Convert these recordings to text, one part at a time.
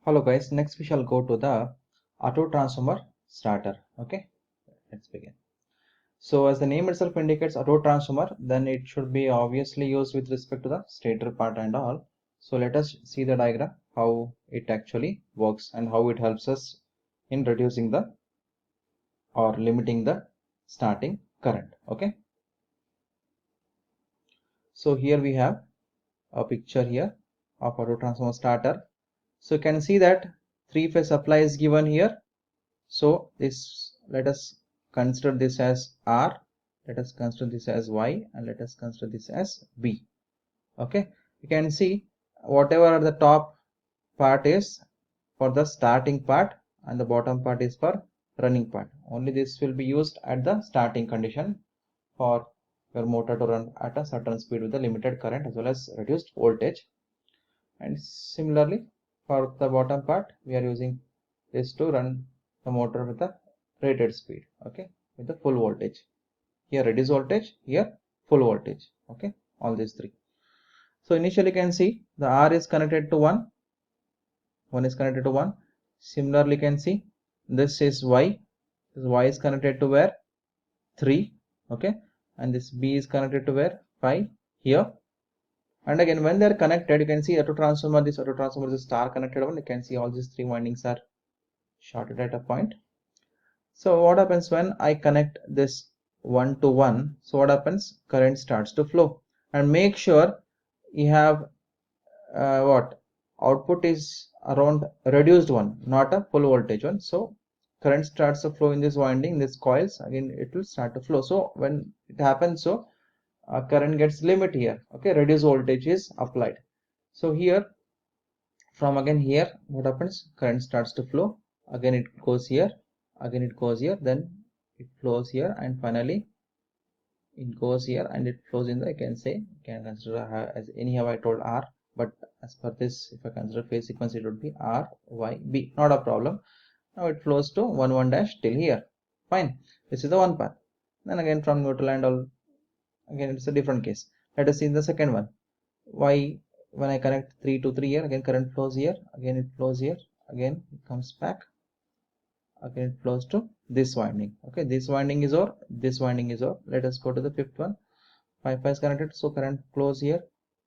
Hello guys, next we shall go to the auto transformer starter. Okay, let's begin. So as the name itself indicates auto transformer, then it should be obviously used with respect to the stator part and all. So let us see the diagram, how it actually works and how it helps us in reducing the or limiting the starting current. Okay, so here we have a picture here of auto transformer starter. So you can see that three-phase supply is given here. So this, let us consider this as R, let us consider this as Y, and let us consider this as B. Okay, you can see whatever the top part is for the starting part and the bottom part is for running part. Only this will be used at the starting condition for your motor to run at a certain speed with a limited current as well as reduced voltage. And similarly for the bottom part, we are using this to run the motor with the rated speed, okay, with the full voltage. Here reduced voltage, here full voltage, okay, all these three. So initially you can see the R is connected to 1 is connected to 1. Similarly you can see this is Y, this Y is connected to where 3, okay, and this B is connected to where 5 here. And again, when they are connected, you can see auto transformer, this auto transformer is a star connected one. You can see all these three windings are shorted at a point. So what happens when I connect this 1 to 1? So what happens? Current starts to flow. And make sure you have what? Output is around reduced one, not a full voltage one. So current starts to flow in this winding, this coils, again it will start to flow. So when it happens, so current gets limit here, okay, reduced voltage is applied. So here from again here what happens, current starts to flow, again it goes here, again it goes here, then it flows here, and finally it goes here and it flows in the, I can say, you can consider as anyhow I told R, but as per this, if I consider phase sequence, it would be R Y B, not a problem. Now it flows to 1 1 dash till here, fine. This is the one path. Then again from neutral and all, again it's a different case. Let us see the second one. Why, when I connect 3 to 3 here, again current flows here, again it flows here, again it comes back, again it flows to this winding. Okay, this winding is over, this winding is over. Let us go to the fifth one. 5 is connected, so current flows here,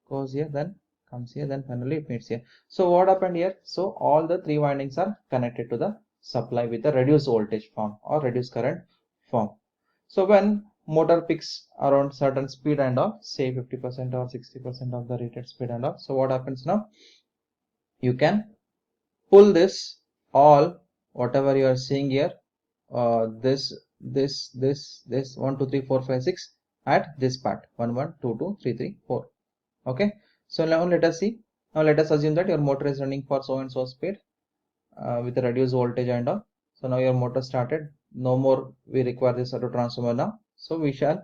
goes here, then comes here, then finally it meets here. So what happened here? So all the three windings are connected to the supply with the reduced voltage form or reduced current form. So when motor picks around certain speed and all, say 50% or 60% of the rated speed and all, so what happens now? You can pull this all, whatever you are seeing here, this 1 2 3 4 5 6 at this part 1 1 2 2 3 3 4. Okay, so now let us see. Now let us assume that your motor is running for so and so speed with a reduced voltage and all. So now your motor started, no more we require this auto transformer now. So we shall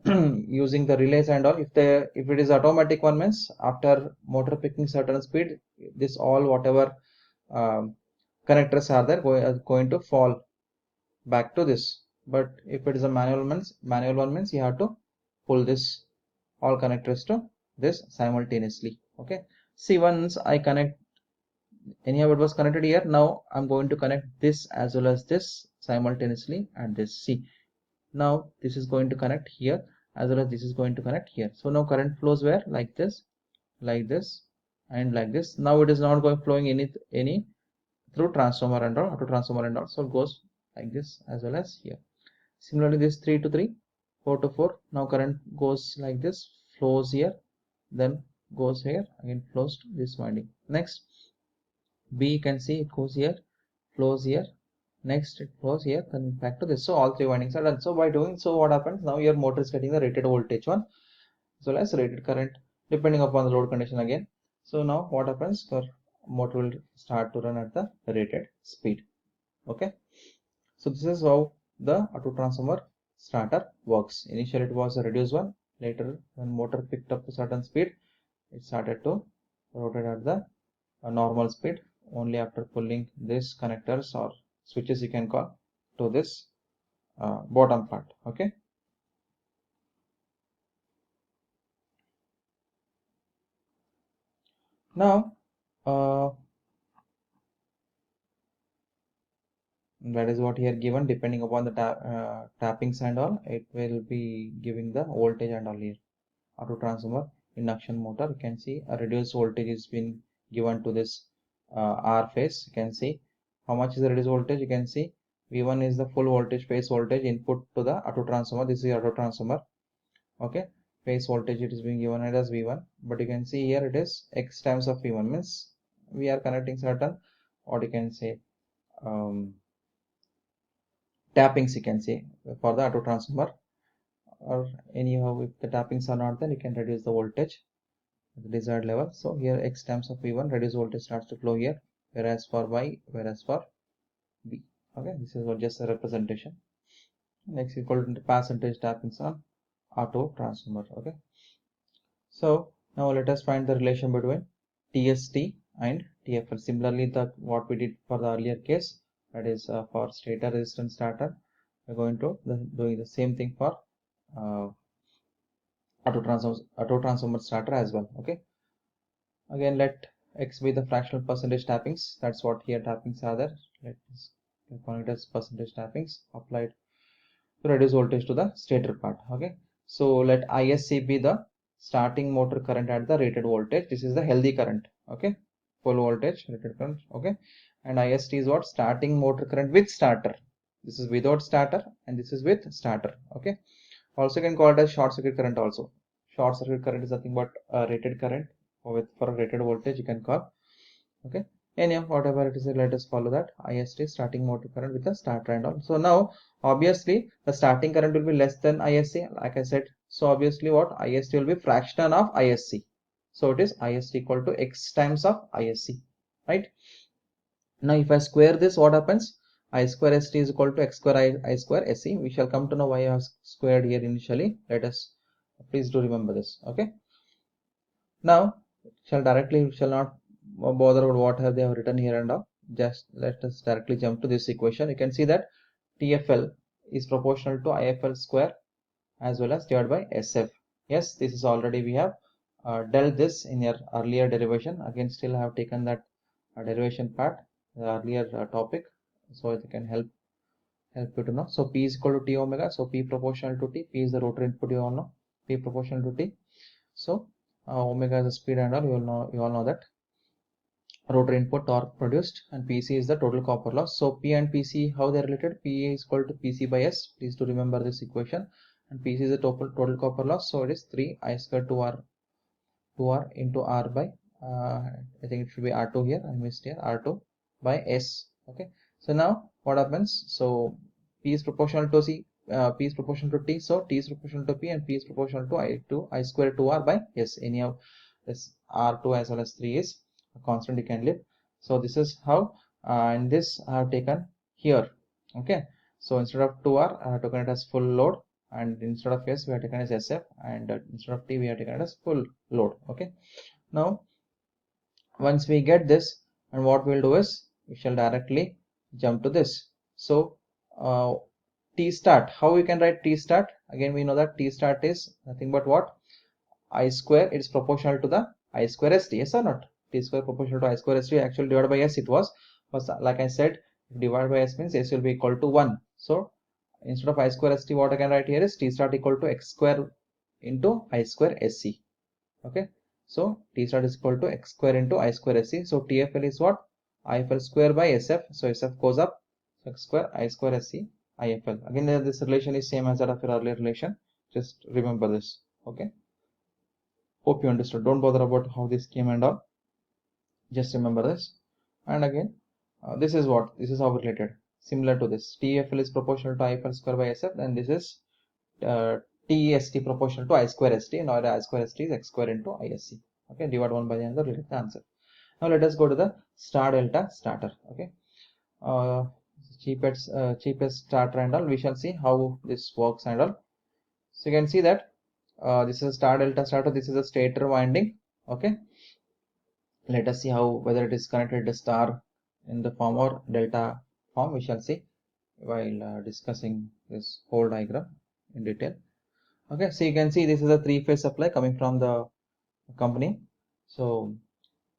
using the relays and all, if it is automatic one, means after motor picking certain speed, this all whatever connectors are there are going to fall back to this. But if it is a manual one means you have to pull this all connectors to this simultaneously. Okay, see, once I connect, anyhow it was connected here, now I'm going to connect this as well as this simultaneously and this. See, now this is going to connect here as well as this is going to connect here. So now current flows where, like this, and like this. Now it is not going flowing any through transformer and all, auto transformer and all, so it goes like this as well as here. Similarly this 3 to 3, 4 to 4, now current goes like this, flows here, then goes here, again flows to this winding. Next B, you can see it goes here, flows here, next it flows here, then back to this. So all three windings are done. So by doing so, what happens, now your motor is getting the rated voltage one as well as rated current depending upon the load condition again. So now what happens, your motor will start to run at the rated speed. Okay, so this is how the auto transformer starter works. Initially it was a reduced one, later when motor picked up a certain speed, it started to rotate at the normal speed only after pulling this connectors or switches, you can call, to this bottom part. Okay, now That is what here given. Depending upon the tappings and all, it will be giving the voltage and all here. Auto transformer induction motor, you can see a reduced voltage is been given to this R phase. You can see how much is the reduced voltage. You can see V1 is the full voltage, phase voltage input to the auto transformer. This is auto transformer. Okay, phase voltage it is being given as V1, but you can see here it is X times of V1, means we are connecting certain, or you can say tappings, you can say, for the auto transformer, or anyhow if the tappings are not there, you can reduce the voltage at the desired level. So here X times of V1, reduced voltage starts to flow here, whereas for Y, whereas for B. Okay, this is just a representation. Next equal to percentage tappings on auto transformer. Okay, so now let us find the relation between TST and TFL. Similarly, what we did for the earlier case, that is for stator resistance starter, we're going to doing the same thing for uh, auto transformer starter as well. Okay, again let X be the fractional percentage tappings. That's what here tappings are there. Let's call it as percentage tappings applied to reduce voltage to the stator part. Okay, so let ISC be the starting motor current at the rated voltage. This is the healthy current. Okay, full voltage rated current. Okay, and IST is what? Starting motor current with starter. This is without starter and this is with starter. Okay, also you can call it as short circuit current also. Short circuit current is nothing but rated current, or for a rated voltage you can call. Okay, anyhow whatever it is, let us follow that. IST, starting motor current with the starter and all. So now obviously the starting current will be less than ISC, like I said. So obviously what? IST will be fraction of ISC. So it is IST equal to X times of ISC, right? Now if I square this, what happens? I square ST is equal to X square I square SC. We shall come to know why I have squared here initially. Let us, please do remember this. Okay, now shall not bother about what have they have written here and all. Just let us directly jump to this equation. You can see that TFL is proportional to IFL square as well as divided by SF. Yes, this is already we have dealt this in your earlier derivation. Again, still have taken that derivation part, the earlier topic, so it can help you to know. So P is equal to T omega. So P proportional to T. P is the rotor input, you all know. P proportional to T. So omega is the speed and all. You all know that. Rotor input torque produced, and PC is the total copper loss. So P and PC, how they are related? P is equal to PC by S. Please do remember this equation. And PC is the total copper loss. So it is 3 I square 2R into R by I think it should be R2 here. I missed here, R2 by S. Okay. So now what happens? So P is proportional to P is proportional to T. So T is proportional to P and P is proportional to I square 2R by S. Anyhow, this R2 as well as 3 is a constant you can leave. So this is how, and this I have taken here. Okay. So instead of 2R, I have taken it as full load, and instead of S we have taken as SF, and instead of T we have taken it as full load. Okay, now once we get this, and what we'll do is we shall directly jump to this. So T start, how we can write T start? Again we know that T start is nothing but what? I square, it is proportional to the I square ST. Yes or not? T square proportional to I square ST, actually divided by S it was, but like I said, if divided by S means S will be equal to 1. So instead of I square ST, what I can write here is T start equal to X square into I square SC. Okay, so T start is equal to X square into I square SC. So TFL is what? IFL square by SF. So SF goes up, so X square I square SC IFL. Again this relation is same as that of your earlier relation. Just remember this. Okay, hope you understood. Don't bother about how this came and all. Just remember this. And again this is how related. Similar to this, TFL is proportional to IFL square by SF, and this is TEST proportional to I square ST, and our I square ST is X square into ISC. Okay, divide one by the other, we get the answer. Now let us go to the star delta starter. Okay, cheapest starter and all. We shall see how this works and all. So you can see that this is a star delta starter. This is a stator winding. Okay, let us see how whether it is connected to star in the form or delta form. We shall see while discussing this whole diagram in detail. Okay, so you can see this is a 3-phase supply coming from the company. So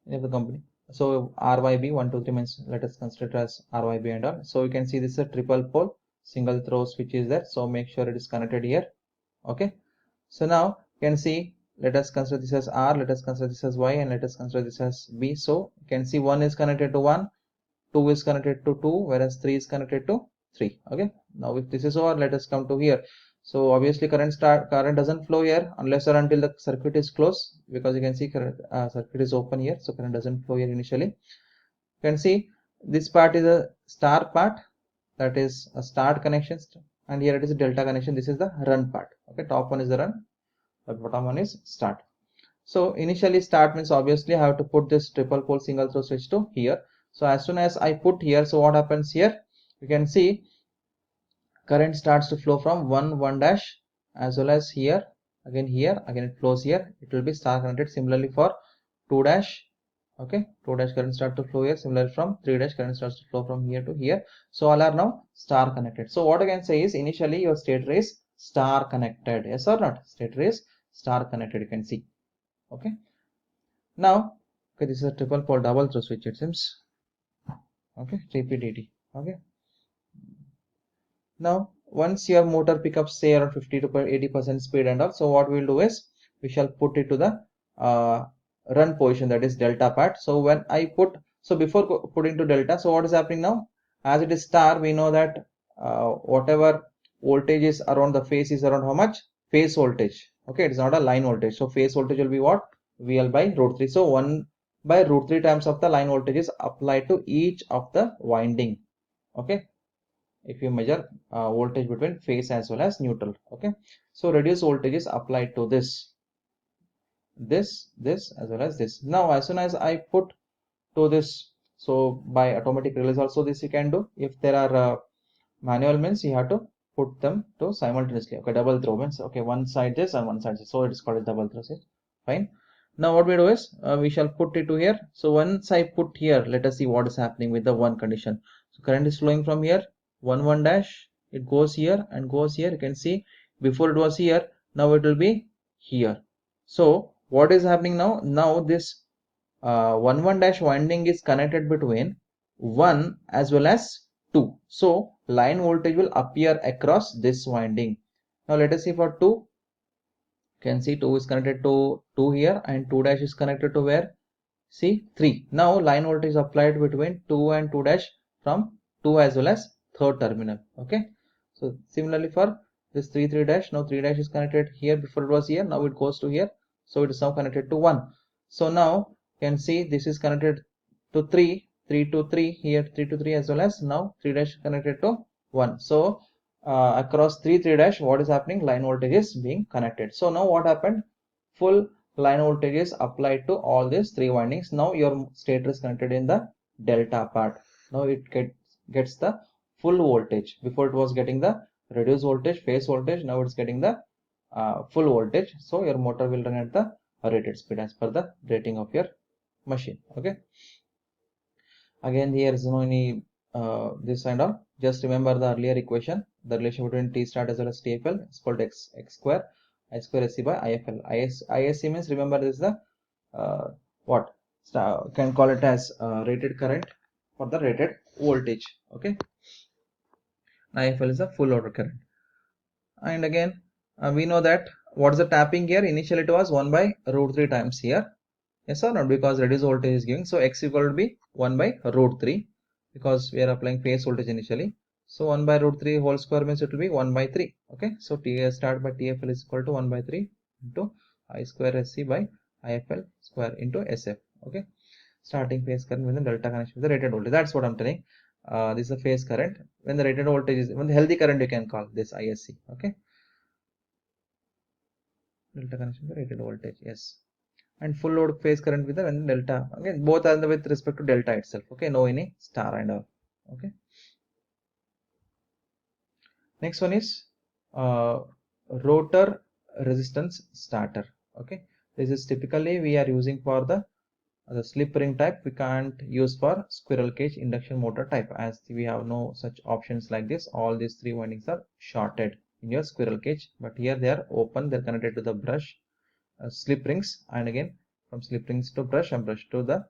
in the company, So RYB 1 2 3 means let us consider it as RYB and all. So you can see this is a triple pole single throw switch is there, so make sure it is connected here. Okay, so now you can see, let us consider this as R, let us consider this as Y, and let us consider this as B. So you can see 1 is connected to 1, 2 is connected to 2, whereas 3 is connected to 3. Okay, now if this is over, let us come to here. So obviously current doesn't flow here unless or until the circuit is closed, because you can see current circuit is open here, so current doesn't flow here initially. You can see this part is a star part, that is a start connection, and here it is a delta connection. This is the run part. Okay, top one is the run, but bottom one is start. So initially start means obviously I have to put this triple pole single throw switch to here. So as soon as I put here, so what happens here, you can see current starts to flow from 1 dash, as well as here again it flows here. It will be star connected. Similarly for 2 dash, okay, 2 dash current start to flow here. Similarly from 3 dash current starts to flow from here to here. So all are now star connected. So what I can say is initially your stator is star connected. Yes or not? Stator is star connected, you can see. Okay, now okay, this is a triple pole double throw switch, it seems. Okay, TPDD. Okay, now once your motor pickups say around 50 to 80% speed and all, so what we will do is we shall put it to the run position, that is delta part. So when I put, so before putting to delta, so what is happening now, as it is star, we know that whatever voltage is around the phase is around how much, phase voltage. Okay, it's not a line voltage, so phase voltage will be what, VL by root 3. So 1 by root 3 times of the line voltage is applied to each of the winding. Okay, if you measure voltage between phase as well as neutral. Okay, so reduced voltage is applied to this as well as this. Now as soon as I put to this, so by automatic release also this you can do. If there are manual means you have to put them to simultaneously. Okay, double throw means okay, one side this and one side this, so it is called as double throw. Fine. Now what we do is we shall put it to here. So once I put here, let us see what is happening with the one condition. So current is flowing from here, 1 dash, it goes here and goes here. You can see before it was here, now it will be here. So what is happening now, now this 1 dash winding is connected between 1 as well as 2. So line voltage will appear across this winding. Now let us see for 2. Can see 2 is connected to 2 here, and 2 dash is connected to where, see 3. Now line voltage is applied between 2 and 2 dash from 2 as well as third terminal. Okay, so similarly for this 3 dash, now 3 dash is connected here, before it was here, now it goes to here, so it is now connected to 1. So now you can see this is connected to 3 to 3 here, 3 to 3 as well as now 3 dash connected to 1. So across 3 dash, what is happening, line voltage is being connected. So now what happened, full line voltage is applied to all these 3 windings. Now your stator is connected in the delta part. Now it gets the full voltage. Before it was getting the reduced voltage, phase voltage, now it's getting the full voltage. So your motor will run at the rated speed as per the rating of your machine. Okay, again here is no any this and all. Just remember the earlier equation, the relation between T start as well as TFL is called x square, I square SC by IFL. ISC means, remember, this is the what, can call it as rated current for the rated voltage. Okay, IFL is the full load current. And again we know that what is the tapping here, initially it was 1 by root 3 times here. Yes or not, because reduced voltage is giving, so x equal to be 1 by root 3, because we are applying phase voltage initially. So 1 by root 3 whole square means it will be 1 by 3. Okay, so T start by TFL is equal to 1 by 3 into I square SC by IFL square into SF. Okay, starting phase current with the delta connection with the rated voltage. That's what I'm telling. This is the phase current. When the rated voltage is, when the healthy current, you can call this ISC. Okay, delta connection with the rated voltage. Yes, and full load phase current with the delta. Again, both are with respect to delta itself. Okay, no any star and all. Okay, next one is rotor resistance starter. Okay, this is typically we are using for the slip ring type. We can't use for squirrel cage induction motor type, as we have no such options like this. All these 3 windings are shorted in your squirrel cage, but here they are open, they're connected to the brush slip rings, and again from slip rings to brush and brush to the